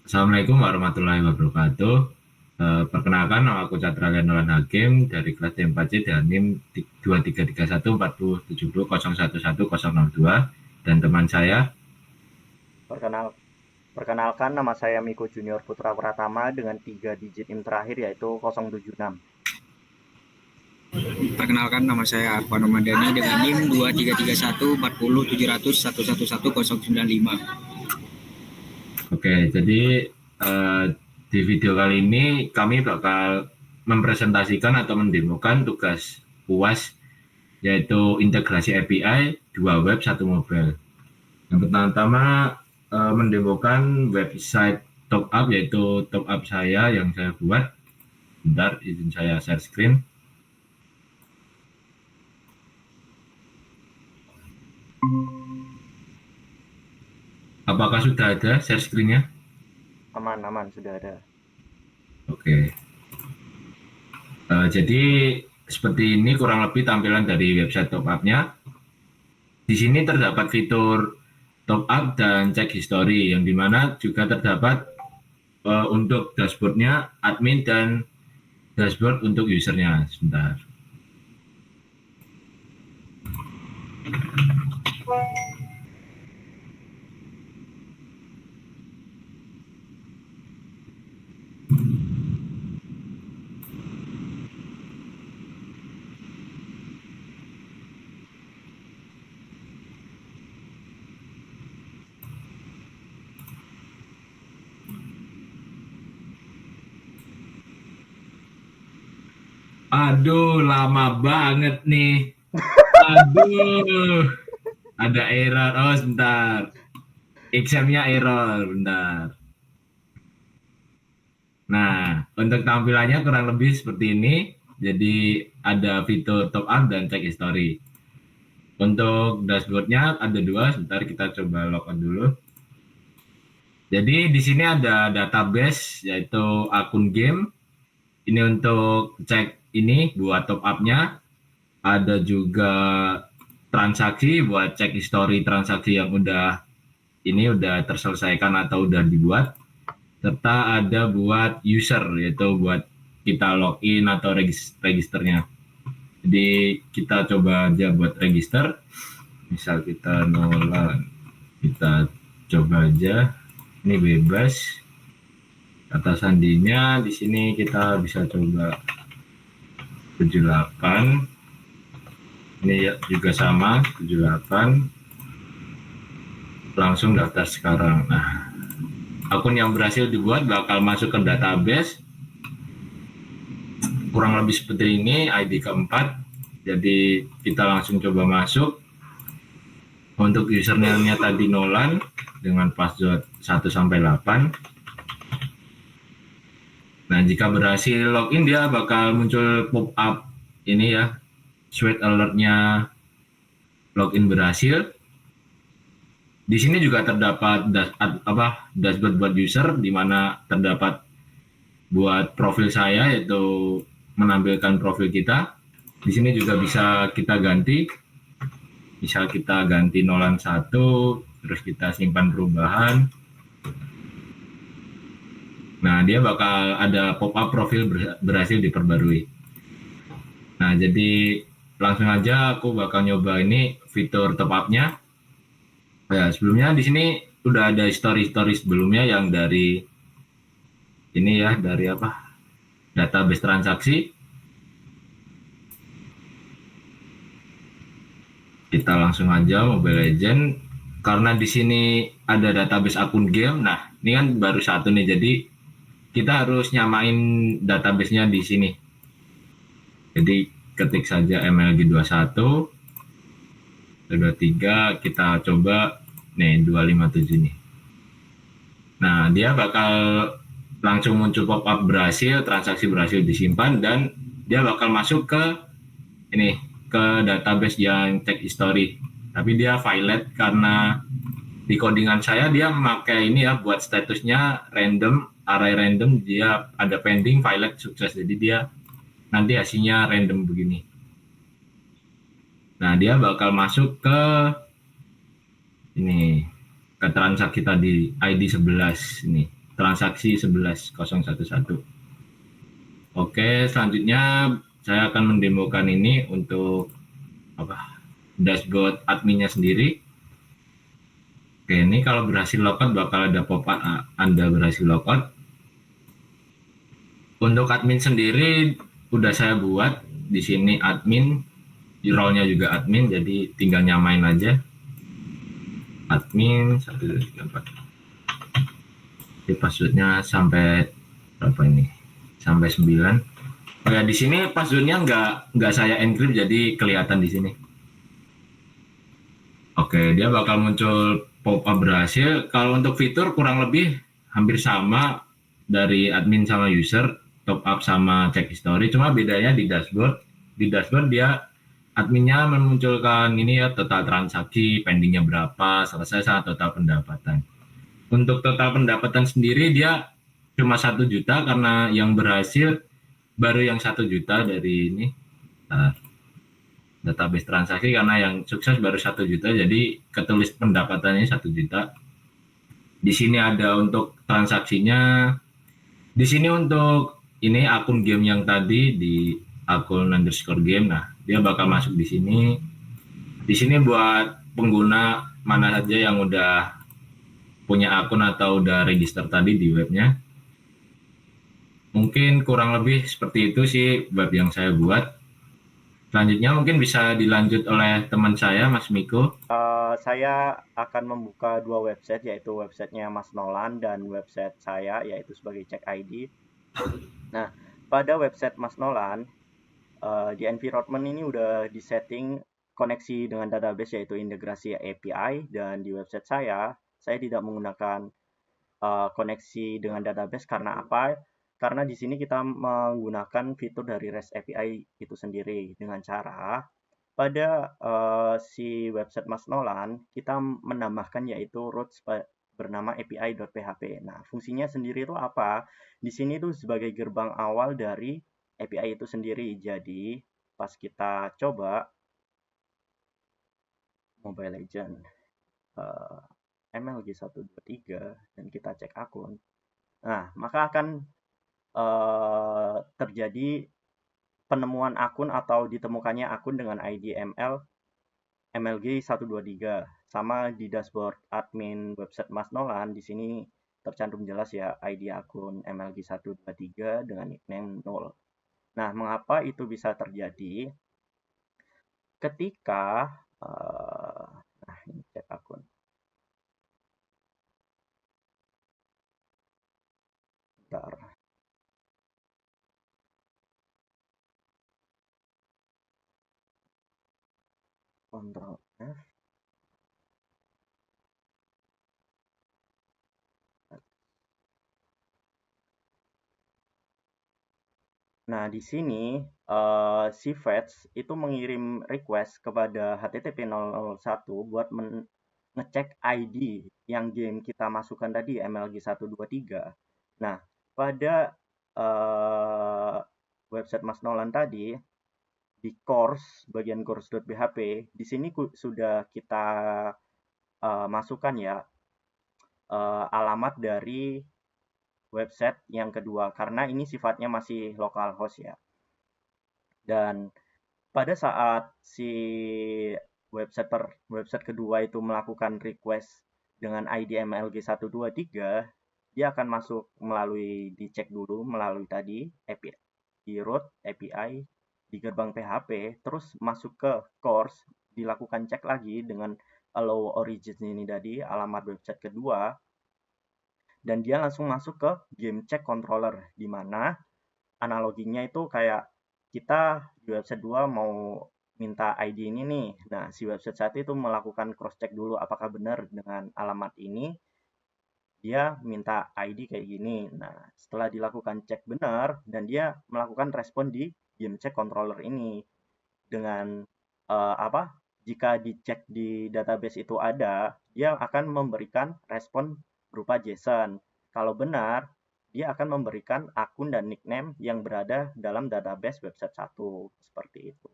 Assalamualaikum warahmatullahi wabarakatuh. Perkenalkan, nama aku Catra Ganolan Hakim dari kelas D4C dengan NIM 23314070011002 dan teman saya. Perkenal, Perkenalkan, nama saya Miko Junior Putra Pratama dengan 3 digit NIM terakhir yaitu 076. Perkenalkan, nama saya Arfan Ramadhani dengan NIM 2331407001111095. Oke, jadi di video kali ini kami bakal mempresentasikan atau mendemokan tugas UAS, yaitu integrasi API 2 web 1 mobile. Yang pertama mendemokan website top up, yaitu top up saya yang saya buat. Bentar, izin saya share screen. Apakah sudah ada share screen-nya? Aman, sudah ada. Oke. Jadi seperti ini kurang lebih tampilan dari website top up-nya. Di sini terdapat fitur top up dan cek history, yang dimana juga terdapat untuk dashboard-nya admin dan dashboard untuk usernya. Sebentar. Aduh, lama banget nih. Aduh, ada error. Oh, sebentar. Examnya error, bentar. Nah, untuk tampilannya kurang lebih seperti ini. Jadi ada fitur top up dan cek history. Untuk dashboardnya ada dua. Sebentar kita coba login dulu. Jadi di sini ada database, yaitu akun game. Ini untuk cek ini buat top up-nya. Ada juga transaksi buat cek history transaksi yang udah terselesaikan atau udah dibuat. Serta ada buat user, yaitu buat kita login atau registernya. Jadi kita coba aja buat register. Misal kita Nolan, kita coba aja. Ini bebas. Kata sandinya di sini kita bisa coba 78. Ini juga sama 78. Langsung daftar sekarang. Nah, akun yang berhasil dibuat bakal masuk ke database. Kurang lebih seperti ini, ID keempat. Jadi kita langsung coba masuk. Untuk username-nya tadi Nolan dengan password 1-8. Nah, jika berhasil login dia bakal muncul pop up ini ya, sweet alert-nya login berhasil. Di sini juga terdapat dashboard buat user, di mana terdapat buat profil saya, yaitu menampilkan profil kita. Di sini juga bisa kita ganti. Misal kita ganti Nolan 1, terus kita simpan perubahan. Nah, dia bakal ada pop-up profil berhasil diperbarui. Nah, jadi langsung aja aku bakal nyoba ini fitur top up-nya. Ya, sebelumnya di sini udah ada story-story sebelumnya yang dari ini ya, dari database transaksi. Kita langsung aja Mobile Legend. Karena di sini ada database akun game. Nah, ini kan baru satu nih, jadi kita harus nyamain database-nya di sini. Jadi ketik saja MLG21, 23, kita coba nih 257 nih. Nah, dia bakal langsung muncul pop-up berhasil, transaksi berhasil disimpan, dan dia bakal masuk ke ini, ke database yang cek history. Tapi dia violet karena di codingan saya dia memakai ini ya, buat statusnya random, array random, dia ada pending, violet, sukses. Jadi dia nanti hasilnya random begini. Nah, dia bakal masuk ke ini, ke transaksi tadi ID 11 ini. transaksi 11.011. Oke, selanjutnya saya akan mendemokan ini untuk dashboard adminnya sendiri. Oke, ini kalau berhasil logout bakal ada pop-up Anda berhasil logout. Untuk admin sendiri udah saya buat di sini admin, role-nya juga admin, jadi tinggal nyamain aja. Admin 1 2 3 4. Jadi passwordnya sampai berapa ini? Sampai 9. Oh ya, di sini passwordnya nggak saya encrypt, jadi kelihatan di sini. Oke, dia bakal muncul pop-up berhasil. Kalau untuk fitur kurang lebih hampir sama dari admin sama user, top up sama check history, cuma bedanya di dashboard. Di dashboard dia adminnya memunculkan ini ya, total transaksi, pendingnya berapa, selesai sama total pendapatan. Untuk total pendapatan sendiri dia cuma 1 juta karena yang berhasil baru yang 1 juta dari ini. Database transaksi, karena yang sukses baru 1 juta, jadi ketulis pendapatannya 1 juta. Di sini ada untuk transaksinya. Di sini untuk ini akun game yang tadi di akun underscore game. Nah, dia bakal masuk di sini. Di sini buat pengguna mana saja yang udah punya akun atau udah register tadi di webnya. Mungkin kurang lebih seperti itu sih web yang saya buat. Selanjutnya mungkin bisa dilanjut oleh teman saya, Mas Miko. Saya akan membuka dua website, yaitu websitenya Mas Nolan dan website saya, yaitu sebagai Check ID. Nah, pada website Mas Nolan, di environment ini udah disetting koneksi dengan database, yaitu integrasi API, dan di website saya tidak menggunakan koneksi dengan database. Karena apa? Karena di sini kita menggunakan fitur dari REST API itu sendiri dengan cara pada si website Mas Nolan kita menambahkan yaitu routes bernama api.php. Nah, fungsinya sendiri itu apa? Di sini tuh sebagai gerbang awal dari API itu sendiri. Jadi, pas kita coba Mobile Legend MLG 123 dan kita cek akun, nah maka akan terjadi penemuan akun atau ditemukannya akun dengan ID MLG 123. Sama di dashboard admin website Mas Nolan, di sini tercantum jelas ya ID akun MLG 123 dengan nickname 0. Nah, mengapa itu bisa terjadi? Ketika nah ini cek akun. Bentar. Ctrl F. Nah, di sini si Fetch itu mengirim request kepada HTTP 001 buat ngecek ID yang game kita masukkan tadi MLG 123. Nah, pada website Mas Nolan tadi di course bagian course.php, di sini sudah kita masukkan ya alamat dari website yang kedua, karena ini sifatnya masih localhost ya. Dan pada saat si website kedua itu melakukan request dengan ID MLG 123, dia akan masuk melalui dicek dulu melalui tadi API di root API di gerbang PHP, terus masuk ke course, dilakukan cek lagi dengan allow origin ini tadi alamat website kedua, dan dia langsung masuk ke game check controller, di mana analoginya itu kayak kita di website 2 mau minta ID ini nih. Nah, si website 1 itu melakukan cross check dulu apakah benar dengan alamat ini dia minta ID kayak gini. Nah, setelah dilakukan cek benar dan dia melakukan respon di game check controller ini dengan apa? Jika dicek di database itu ada, dia akan memberikan respon berupa JSON. Kalau benar, dia akan memberikan akun dan nickname yang berada dalam database website 1. Seperti itu,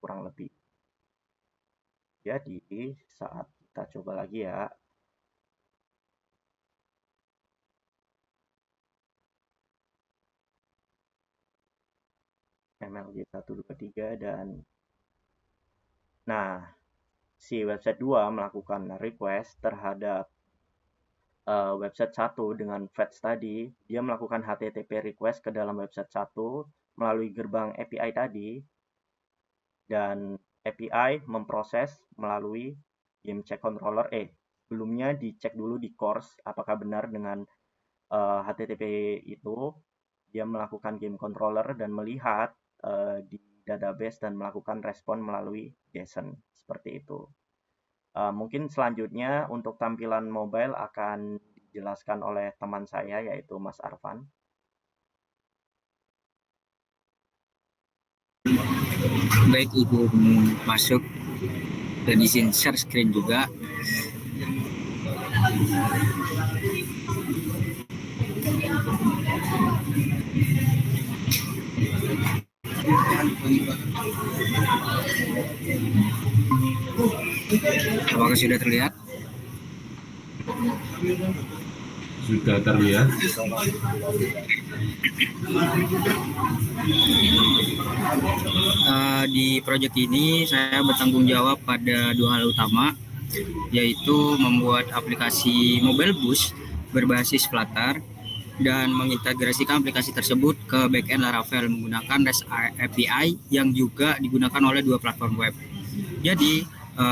kurang lebih. Jadi, saat kita coba lagi ya, IDMLG 123 dan nah si website 2 melakukan request terhadap website 1 dengan fetch tadi. Dia melakukan HTTP request ke dalam website 1 melalui gerbang API tadi, dan API memproses melalui game check controller. Sebelumnya dicek dulu di course apakah benar dengan HTTP itu. Dia melakukan game controller dan melihat di database dan melakukan respon melalui JSON seperti itu. Mungkin selanjutnya untuk tampilan mobile akan dijelaskan oleh teman saya yaitu Mas Arfan. Baik, Ibu masuk dan izin share screen juga. Apakah sudah terlihat? Sudah terlihat. Di proyek ini saya bertanggung jawab pada dua hal utama, yaitu membuat aplikasi mobile bus berbasis Flutter dan mengintegrasikan aplikasi tersebut ke backend Laravel menggunakan REST API yang juga digunakan oleh dua platform web. Jadi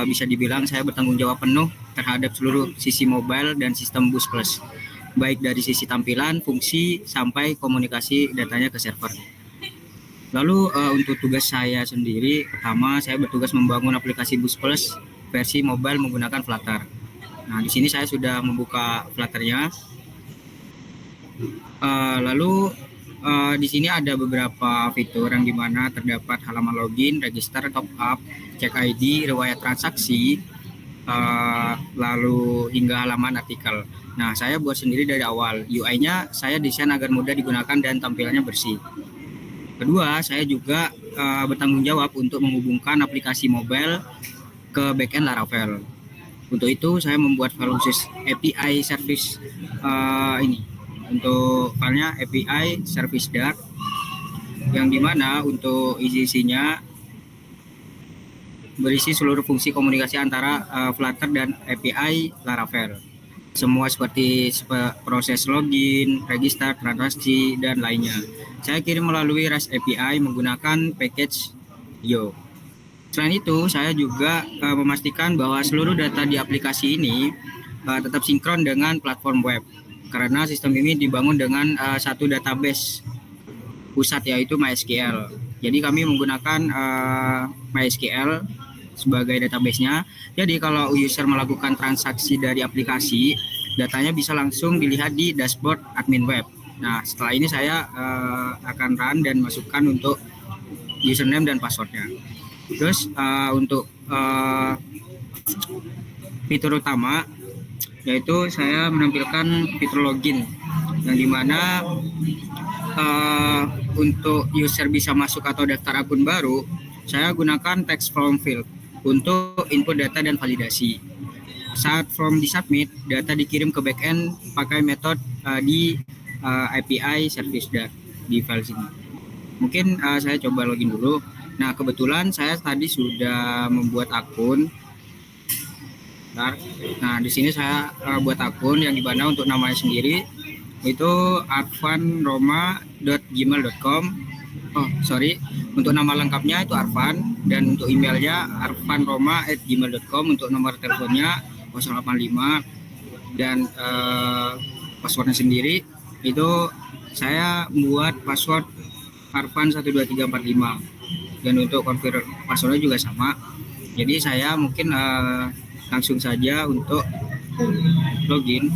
bisa dibilang saya bertanggung jawab penuh terhadap seluruh sisi mobile dan sistem Bus Plus, baik dari sisi tampilan, fungsi, sampai komunikasi datanya ke server. Lalu untuk tugas saya sendiri, pertama saya bertugas membangun aplikasi Bus Plus versi mobile menggunakan Flutter. Nah, di sini saya sudah membuka Flutter-nya. Lalu di sini ada beberapa fitur yang dimana terdapat halaman login, register, top up, cek ID, riwayat transaksi, lalu hingga halaman artikel. Nah, saya buat sendiri dari awal. UI-nya saya desain agar mudah digunakan dan tampilannya bersih. Kedua, saya juga bertanggung jawab untuk menghubungkan aplikasi mobile ke backend Laravel. Untuk itu, saya membuat file khusus API service ini. Untuk filenya API service Dart, yang dimana untuk isinya berisi seluruh fungsi komunikasi antara Flutter dan API Laravel. Semua seperti proses login, register, transaksi, dan lainnya. Saya kirim melalui REST API menggunakan package Yo. Selain itu, saya juga memastikan bahwa seluruh data di aplikasi ini tetap sinkron dengan platform web. Karena sistem ini dibangun dengan satu database pusat yaitu MySQL. Jadi kami menggunakan MySQL sebagai database-nya. Jadi kalau user melakukan transaksi dari aplikasi, datanya bisa langsung dilihat di dashboard admin web. Nah, setelah ini saya akan run dan masukkan untuk username dan passwordnya. Terus untuk fitur utama yaitu saya menampilkan fitur login yang dimana untuk user bisa masuk atau daftar akun baru, saya gunakan text form field untuk input data dan validasi. Saat form disubmit, data dikirim ke backend pakai metode di API service Dart di file sini. Mungkin saya coba login dulu. Nah, kebetulan saya tadi sudah membuat akun. Nah, di sini saya buat akun yang dimana untuk namanya sendiri itu arfanroma.gmail.com. Untuk nama lengkapnya itu Arfan, dan untuk emailnya arfanroma@gmail.com. Untuk nomor teleponnya 085, dan passwordnya sendiri itu saya buat password Arfan12345, dan untuk configure passwordnya juga sama. Jadi saya mungkin langsung saja untuk login.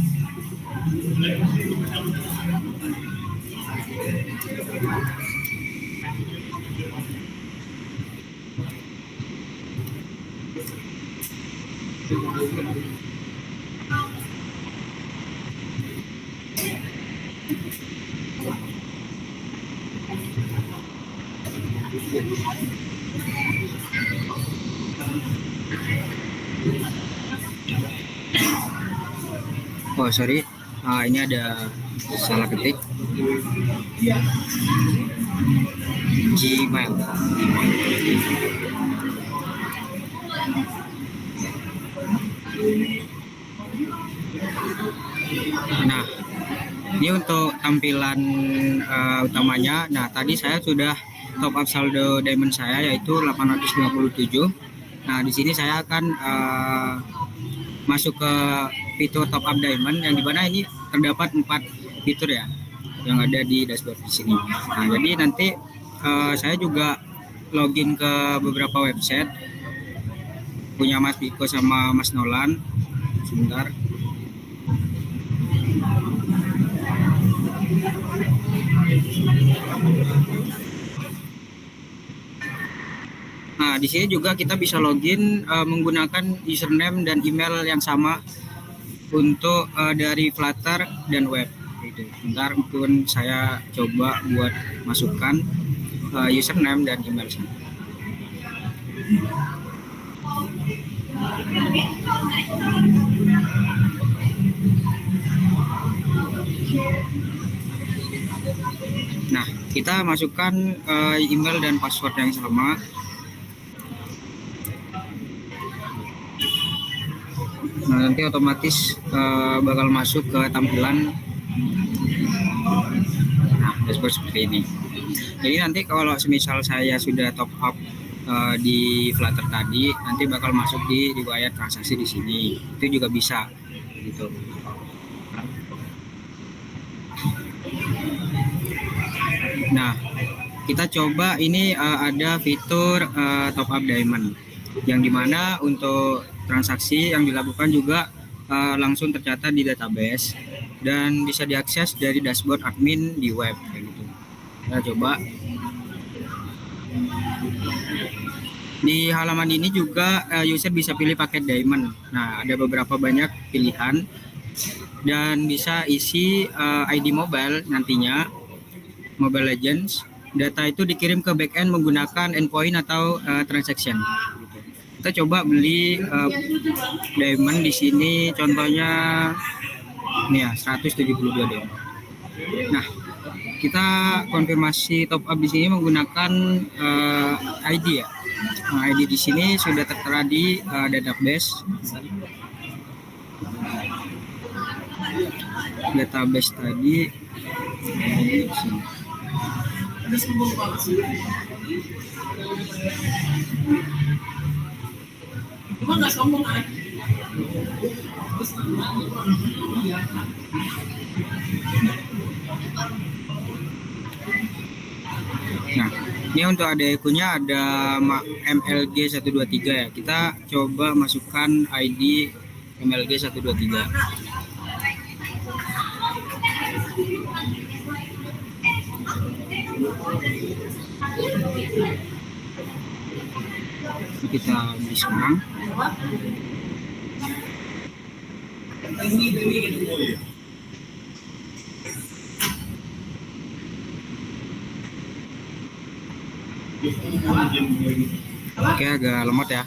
Ini ada salah ketik Gmail. Nah, ini untuk tampilan utamanya. Nah, tadi saya sudah top up saldo diamond saya yaitu 857. Nah, di sini saya akan masuk ke fitur top up diamond yang dimana ini terdapat 4 fitur ya yang ada di dashboard di sini. Nah, jadi nanti saya juga login ke beberapa website punya Mas Biko sama Mas Nolan. Sebentar. Nah, di sini juga kita bisa login menggunakan username dan email yang sama untuk dari Flutter dan web. Gitu. Bentar, mungkin saya coba buat masukkan username dan email saya. Nah, kita masukkan email dan password yang sama. Nah, nanti otomatis bakal masuk ke tampilan dashboard seperti ini. Jadi nanti kalau semisal saya sudah top up di Flutter tadi, nanti bakal masuk di riwayat transaksi di sini. Itu juga bisa gitu. Nah, kita coba ini ada fitur top up diamond yang dimana untuk transaksi yang dilakukan juga langsung tercatat di database dan bisa diakses dari dashboard admin di web kayak gitu. Kita coba. Di halaman ini juga user bisa pilih paket diamond. Nah, ada beberapa banyak pilihan dan bisa isi ID mobile nantinya, Mobile Legends. Data itu dikirim ke backend menggunakan endpoint atau transaction. Kita coba beli diamond di sini, contohnya ini ya 172 diamond. Nah, kita konfirmasi top up di sini menggunakan ID ya. Nah, ID di sini sudah tertera di database. Database tadi di sini. Nah, ini untuk ADE-nya ada MLG 123 ya. Kita coba masukkan ID MLG 123. Kita beli sekarang. Oke, agak lemot ya.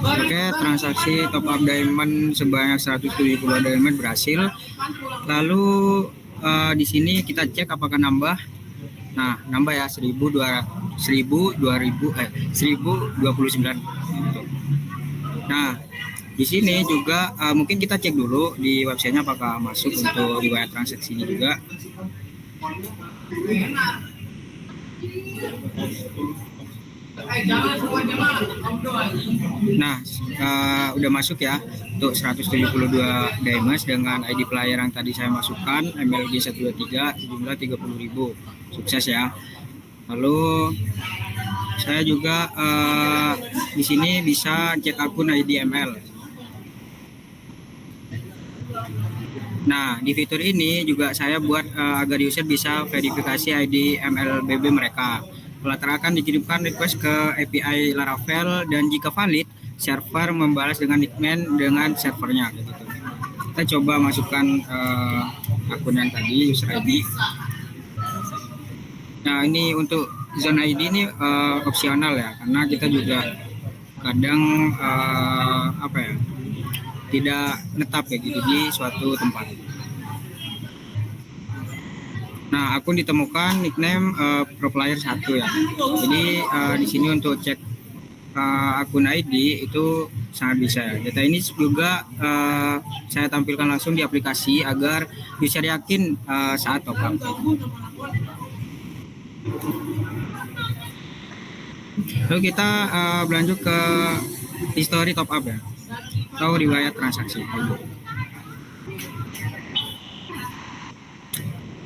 Oke, transaksi top up diamond sebanyak 170 diamond berhasil. Lalu di sini kita cek apakah nambah. Nah, nambah ya 1029. Nah, di sini juga mungkin kita cek dulu di websitenya apakah masuk untuk riwayat transaksi ini juga. Nah, udah masuk ya untuk 172 diamonds dengan ID player yang tadi saya masukkan MLG 123 sejumlah 30.000. Sukses ya. Lalu saya juga di sini bisa cek akun ID ML. Nah, di fitur ini juga saya buat agar user bisa verifikasi ID MLBB mereka. Flutter akan dikirimkan request ke API Laravel dan jika valid, server membalas dengan nickname dengan servernya. Gitu. Kita coba masukkan akun yang tadi, user ID. Nah, ini untuk zone ID ini opsional ya, karena kita juga kadang apa ya, tidak netap kayak gitu di suatu tempat. Nah, akun ditemukan nickname pro player 1 ya. Jadi di sini untuk cek akun ID itu sangat bisa. Data ini juga saya tampilkan langsung di aplikasi agar user yakin saat top up. Lalu kita berlanjut ke history top up ya, atau riwayat transaksi.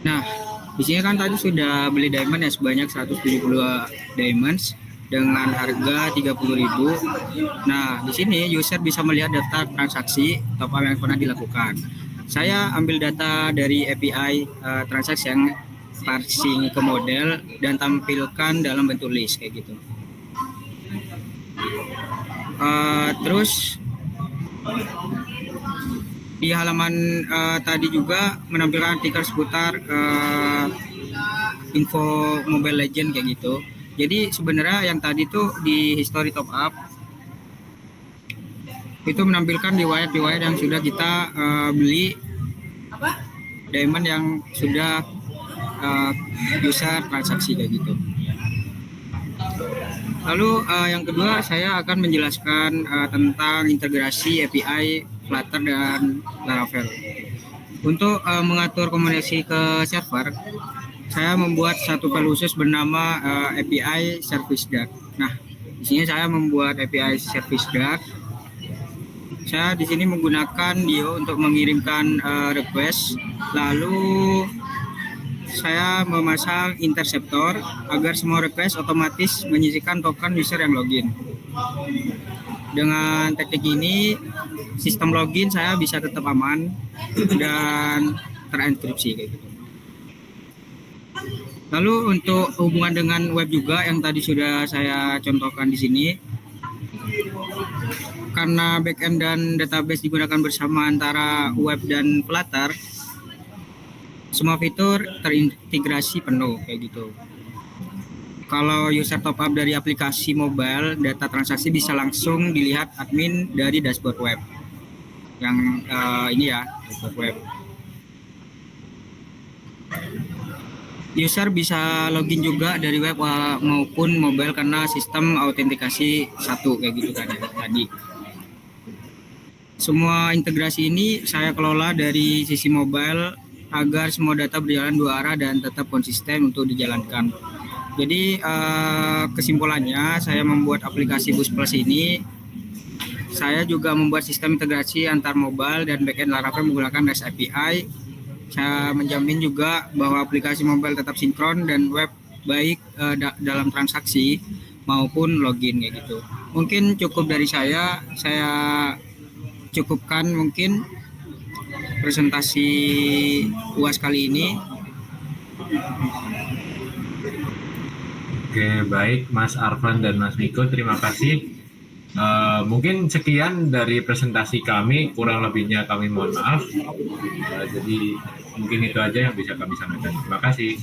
Nah, di sini kan tadi sudah beli diamond ya sebanyak 172 diamonds dengan harga 30.000. Nah, di sini user bisa melihat data transaksi top up yang pernah dilakukan. Saya ambil data dari API transaksi yang parsing ke model dan tampilkan dalam bentuk list kayak gitu. Terus di halaman tadi juga menampilkan artikel seputar info Mobile Legend kayak gitu. Jadi sebenarnya yang tadi tuh di history top up itu menampilkan riwayat-riwayat yang sudah kita beli diamond yang sudah user transaksi kayak gitu. Lalu yang kedua saya akan menjelaskan tentang integrasi API Flutter dan Laravel. Untuk mengatur komunikasi ke server, saya membuat satu file khusus bernama API Service Dart. Nah, di sini saya membuat API Service Dart. Saya di sini menggunakan Dio untuk mengirimkan request, lalu saya memasang interceptor agar semua request otomatis menyisihkan token user yang login. Dengan teknik ini, sistem login saya bisa tetap aman dan terenkripsi kayak gitu. Lalu untuk hubungan dengan web juga yang tadi sudah saya contohkan di sini, karena backend dan database digunakan bersama antara web dan Flutter, semua fitur terintegrasi penuh kayak gitu. Kalau user top up dari aplikasi mobile, data transaksi bisa langsung dilihat admin dari dashboard web. Yang ini ya, dashboard web. User bisa login juga dari web maupun mobile karena sistem autentikasi satu kayak gitu kan ya, tadi. Semua integrasi ini saya kelola dari sisi mobile agar semua data berjalan dua arah dan tetap konsisten untuk dijalankan. Jadi kesimpulannya saya membuat aplikasi Bus Plus ini, saya juga membuat sistem integrasi antar mobile dan backend Laravel menggunakan REST API. Saya menjamin juga bahwa aplikasi mobile tetap sinkron dan web baik dalam transaksi maupun login kayak gitu. Mungkin cukup dari saya cukupkan mungkin presentasi UAS kali ini. Oke, baik Mas Arfan dan Mas Miko, terima kasih. Mungkin sekian dari presentasi kami, kurang lebihnya kami mohon maaf. Jadi mungkin itu aja yang bisa kami sampaikan. Terima kasih.